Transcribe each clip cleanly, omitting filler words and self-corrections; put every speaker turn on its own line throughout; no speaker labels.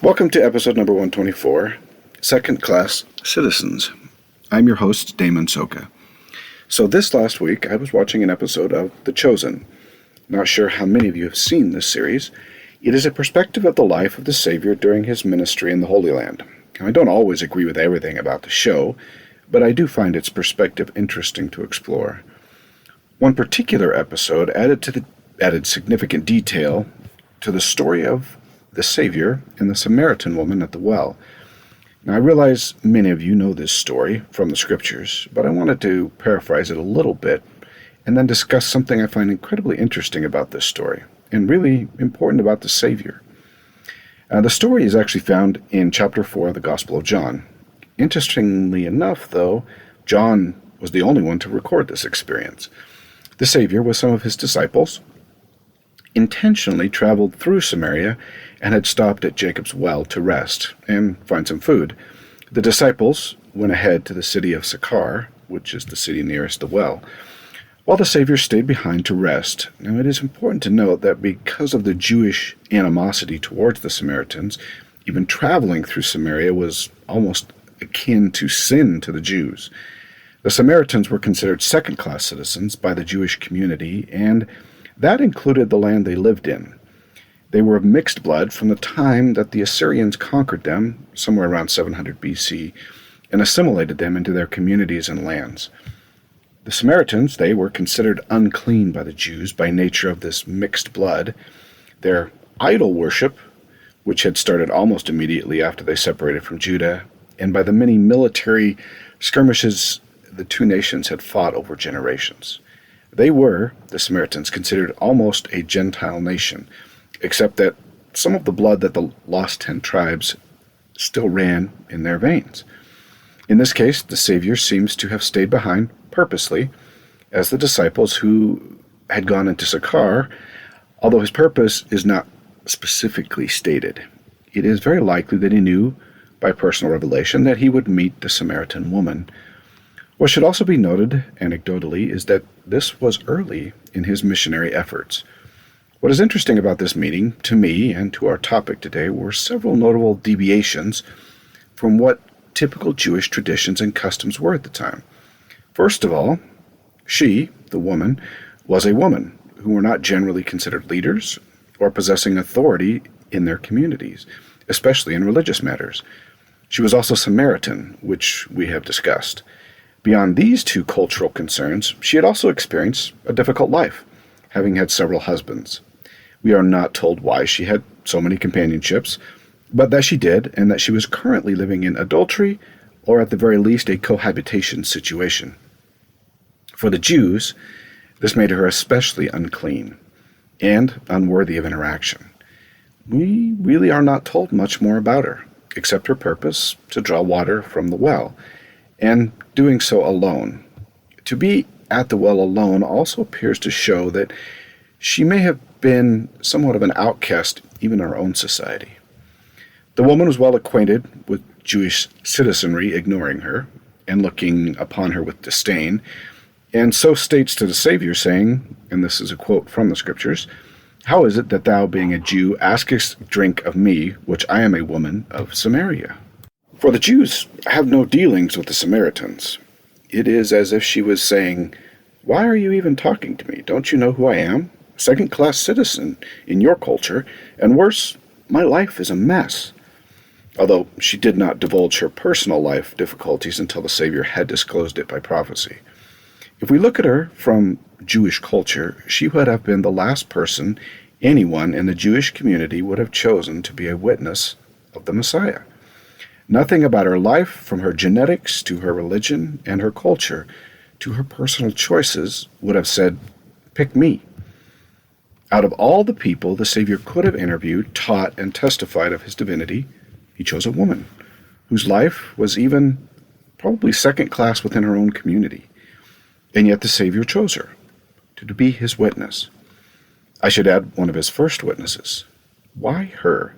Welcome to episode number 124, Second Class Citizens. I'm your host, Damon Soka. So this last week, I was watching an episode of The Chosen. Not sure how many of you have seen this series. It is a perspective of the life of the Savior during his ministry in the Holy Land. I don't always agree with everything about the show, but I do find its perspective interesting to explore. One particular episode added significant detail to the story of the Savior and the Samaritan woman at the well. Now, I realize many of you know this story from the Scriptures, but I wanted to paraphrase it a little bit and then discuss something I find incredibly interesting about this story and really important about the Savior. The story is actually found in chapter 4 of the Gospel of John. Interestingly enough, though, John was the only one to record this experience. The Savior, with some of his disciples, intentionally traveled through Samaria and had stopped at Jacob's well to rest and find some food. The disciples went ahead to the city of Sychar, which is the city nearest the well, while the Savior stayed behind to rest. Now, it is important to note that because of the Jewish animosity towards the Samaritans, even traveling through Samaria was almost akin to sin to the Jews. The Samaritans were considered second-class citizens by the Jewish community, and that included the land they lived in. They were of mixed blood from the time that the Assyrians conquered them, somewhere around 700 BC, and assimilated them into their communities and lands. The Samaritans, they were considered unclean by the Jews by nature of this mixed blood. Their idol worship, which had started almost immediately after they separated from Judah, and by the many military skirmishes the two nations had fought over generations. They were, the Samaritans, considered almost a Gentile nation, except that some of the blood that the lost 10 tribes still ran in their veins. In this case, the Savior seems to have stayed behind purposely, as the disciples who had gone into Sychar, although his purpose is not specifically stated. It is very likely that he knew by personal revelation that he would meet the Samaritan woman. What should also be noted, anecdotally, is that this was early in his missionary efforts. What is interesting about this meeting, to me and to our topic today, were several notable deviations from what typical Jewish traditions and customs were at the time. First of all, she, the woman, was a woman who were not generally considered leaders or possessing authority in their communities, especially in religious matters. She was also Samaritan, which we have discussed. Beyond these two cultural concerns, she had also experienced a difficult life, having had several husbands. We are not told why she had so many companionships, but that she did, and that she was currently living in adultery, or at the very least a cohabitation situation. For the Jews, this made her especially unclean and unworthy of interaction. We really are not told much more about her, except her purpose to draw water from the well, and doing so alone. To be at the well alone also appears to show that she may have been somewhat of an outcast even in our own society. The woman was well acquainted with Jewish citizenry ignoring her and looking upon her with disdain, and so states to the Savior, saying, and this is a quote from the Scriptures, "How is it that thou, being a Jew, askest drink of me, which I am a woman of Samaria?" For the Jews have no dealings with the Samaritans. It is as if she was saying, "Why are you even talking to me? Don't you know who I am? Second-class citizen in your culture, and worse, my life is a mess." Although she did not divulge her personal life difficulties until the Savior had disclosed it by prophecy. If we look at her from Jewish culture, she would have been the last person anyone in the Jewish community would have chosen to be a witness of the Messiah. Nothing about her life, from her genetics to her religion and her culture to her personal choices, would have said, "Pick me." Out of all the people the Savior could have interviewed, taught, and testified of his divinity, he chose a woman whose life was even probably second class within her own community. And yet the Savior chose her to be his witness. I should add, one of his first witnesses. Why her?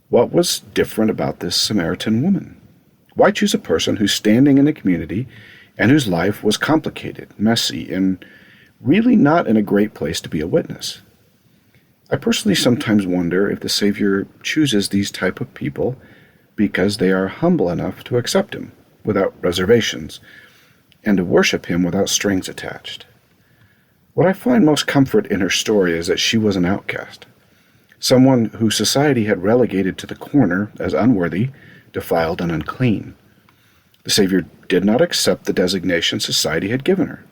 What was different about this Samaritan woman? Why choose a person who's standing in the community and whose life was complicated, messy, and really not in a great place to be a witness? I personally sometimes wonder if the Savior chooses these type of people because they are humble enough to accept him without reservations and to worship him without strings attached. What I find most comfort in her story is that she was an outcast, someone who society had relegated to the corner as unworthy, defiled, and unclean. The Savior did not accept the designation society had given her,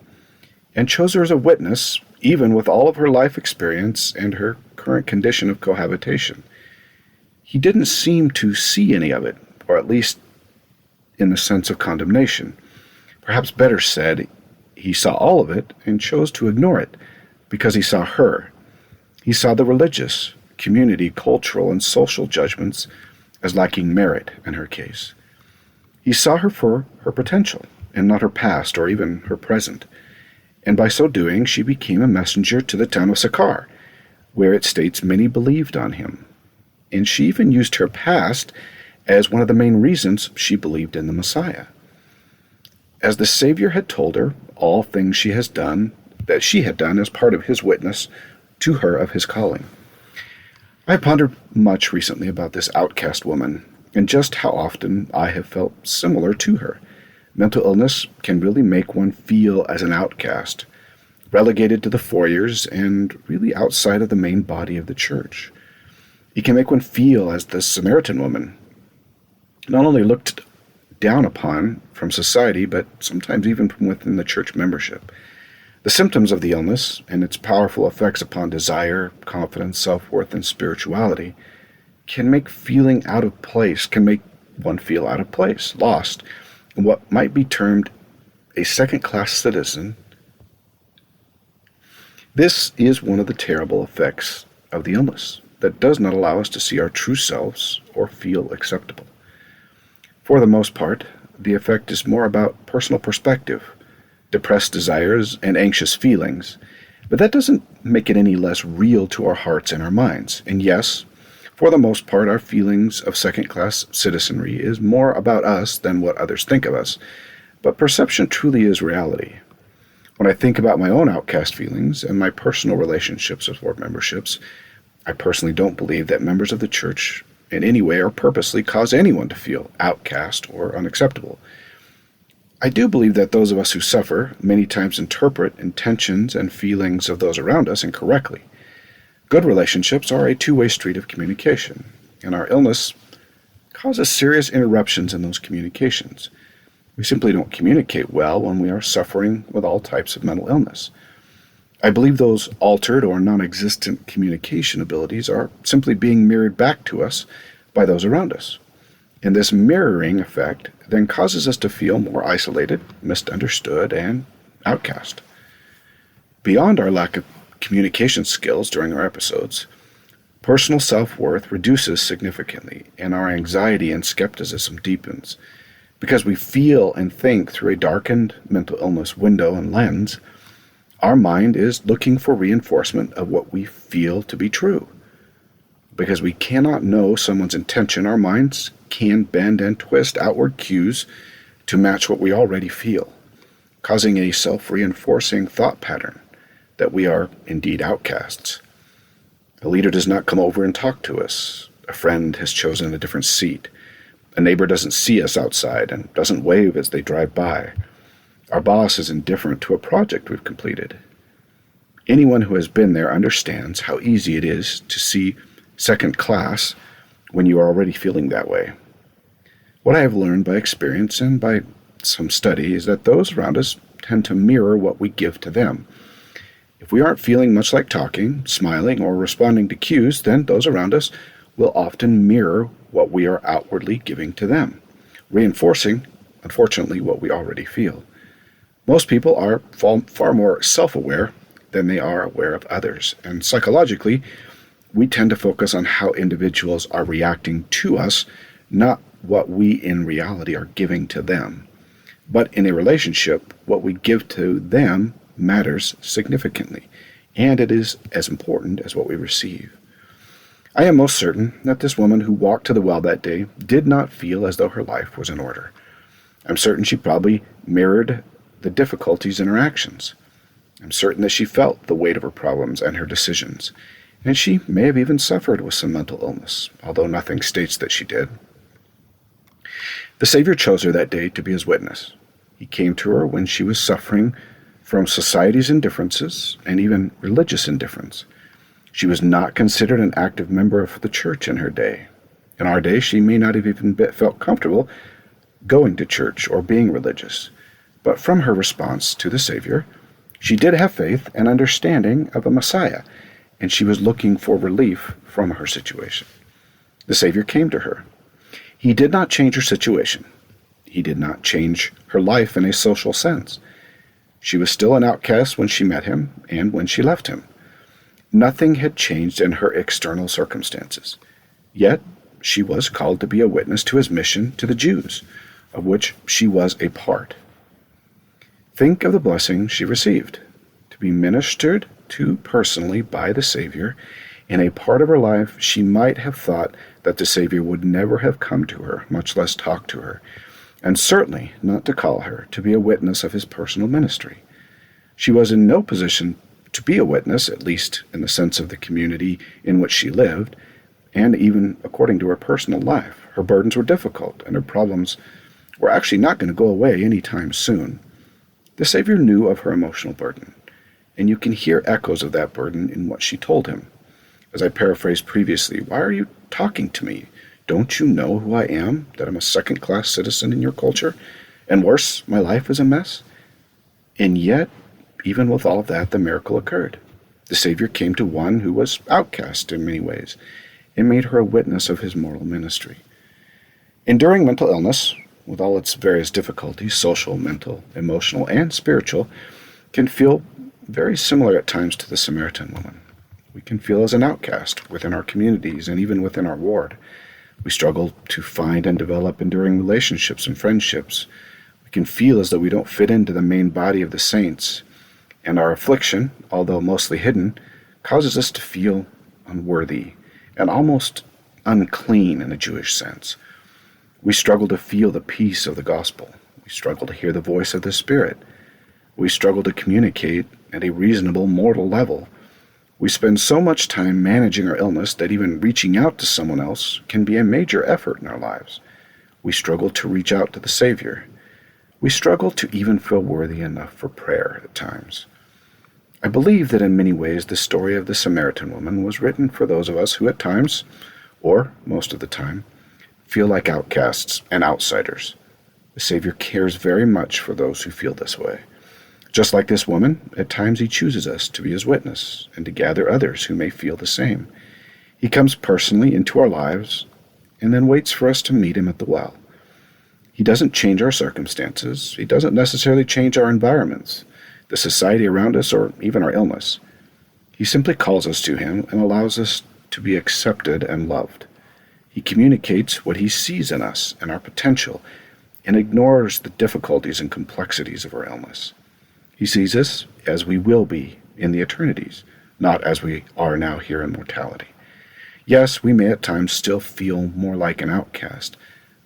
and chose her as a witness, even with all of her life experience and her current condition of cohabitation. He didn't seem to see any of it, or at least in the sense of condemnation. Perhaps better said, he saw all of it and chose to ignore it because he saw her. He saw the religious, community, cultural, and social judgments as lacking merit in her case. He saw her for her potential and not her past or even her present. And by so doing, she became a messenger to the town of Sychar, where it states many believed on him. And she even used her past as one of the main reasons she believed in the Messiah. As the Savior had told her all things she had done as part of his witness to her of his calling. I have pondered much recently about this outcast woman, and just how often I have felt similar to her. Mental illness can really make one feel as an outcast, relegated to the foyers and really outside of the main body of the church. It can make one feel as the Samaritan woman, not only looked down upon from society, but sometimes even from within the church membership. The symptoms of the illness and its powerful effects upon desire, confidence, self-worth, and spirituality can make one feel out of place, lost, and what might be termed a second-class citizen. This is one of the terrible effects of the illness that does not allow us to see our true selves or feel acceptable. For the most part, the effect is more about personal perspective, depressed desires, and anxious feelings, but that doesn't make it any less real to our hearts and our minds. And yes, for the most part, our feelings of second-class citizenry is more about us than what others think of us, but perception truly is reality. When I think about my own outcast feelings and my personal relationships with board memberships, I personally don't believe that members of the church in any way or purposely cause anyone to feel outcast or unacceptable. I do believe that those of us who suffer many times interpret intentions and feelings of those around us incorrectly. Good relationships are a two-way street of communication, and our illness causes serious interruptions in those communications. We simply don't communicate well when we are suffering with all types of mental illness. I believe those altered or non-existent communication abilities are simply being mirrored back to us by those around us. And this mirroring effect then causes us to feel more isolated, misunderstood, and outcast. Beyond our lack of communication skills during our episodes, personal self-worth reduces significantly, and our anxiety and skepticism deepens. Because we feel and think through a darkened mental illness window and lens, our mind is looking for reinforcement of what we feel to be true. Because we cannot know someone's intention, our minds can bend and twist outward cues to match what we already feel, causing a self-reinforcing thought pattern that we are indeed outcasts. A leader does not come over and talk to us. A friend has chosen a different seat. A neighbor doesn't see us outside and doesn't wave as they drive by. Our boss is indifferent to a project we've completed. Anyone who has been there understands how easy it is to see second class when you are already feeling that way. What I have learned by experience and by some study is that those around us tend to mirror what we give to them. If we aren't feeling much like talking, smiling, or responding to cues, then those around us will often mirror what we are outwardly giving to them, reinforcing, unfortunately, what we already feel. Most people are far more self-aware than they are aware of others, and psychologically, we tend to focus on how individuals are reacting to us, not what we in reality are giving to them. But in a relationship, what we give to them matters significantly, and it is as important as what we receive. I am most certain that this woman who walked to the well that day did not feel as though her life was in order. I'm certain she probably mirrored the difficulties in her actions. I'm certain that she felt the weight of her problems and her decisions, and she may have even suffered with some mental illness, although nothing states that she did. The Savior chose her that day to be his witness. He came to her when she was suffering from society's indifferences and even religious indifference. She was not considered an active member of the church in her day. In our day, she may not have even felt comfortable going to church or being religious. But from her response to the Savior, she did have faith and understanding of a Messiah, and she was looking for relief from her situation. The Savior came to her. He did not change her situation. He did not change her life in a social sense. She was still an outcast when she met him and when she left him. Nothing had changed in her external circumstances. Yet, she was called to be a witness to his mission to the Jews, of which she was a part. Think of the blessing she received, to be ministered to personally by the Savior in a part of her life she might have thought that the Savior would never have come to her, much less talk to her, and certainly not to call her to be a witness of his personal ministry. She was in no position to be a witness, at least in the sense of the community in which she lived, and even according to her personal life. Her burdens were difficult, and her problems were actually not going to go away anytime soon. The Savior knew of her emotional burden, and you can hear echoes of that burden in what she told him. As I paraphrased previously, "Why are you talking to me? Don't you know who I am, that I'm a second-class citizen in your culture? And worse, my life is a mess?" And yet, even with all of that, the miracle occurred. The Savior came to one who was outcast in many ways, and made her a witness of his moral ministry. Enduring mental illness, with all its various difficulties, social, mental, emotional, and spiritual, can feel very similar at times to the Samaritan woman. We can feel as an outcast within our communities and even within our ward. We struggle to find and develop enduring relationships and friendships. We can feel as though we don't fit into the main body of the saints. And our affliction, although mostly hidden, causes us to feel unworthy and almost unclean in a Jewish sense. We struggle to feel the peace of the gospel. We struggle to hear the voice of the Spirit. We struggle to communicate at a reasonable mortal level. We spend so much time managing our illness that even reaching out to someone else can be a major effort in our lives. We struggle to reach out to the Savior. We struggle to even feel worthy enough for prayer at times. I believe that in many ways the story of the Samaritan woman was written for those of us who at times, or most of the time, feel like outcasts and outsiders. The Savior cares very much for those who feel this way. Just like this woman, at times he chooses us to be his witness and to gather others who may feel the same. He comes personally into our lives and then waits for us to meet him at the well. He doesn't change our circumstances. He doesn't necessarily change our environments, the society around us, or even our illness. He simply calls us to him and allows us to be accepted and loved. He communicates what he sees in us and our potential and ignores the difficulties and complexities of our illness. He sees us as we will be in the eternities, not as we are now here in mortality. Yes, we may at times still feel more like an outcast,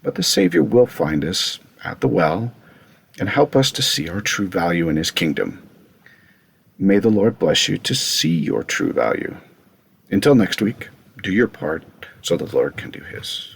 but the Savior will find us at the well and help us to see our true value in his kingdom. May the Lord bless you to see your true value. Until next week, do your part so the Lord can do his.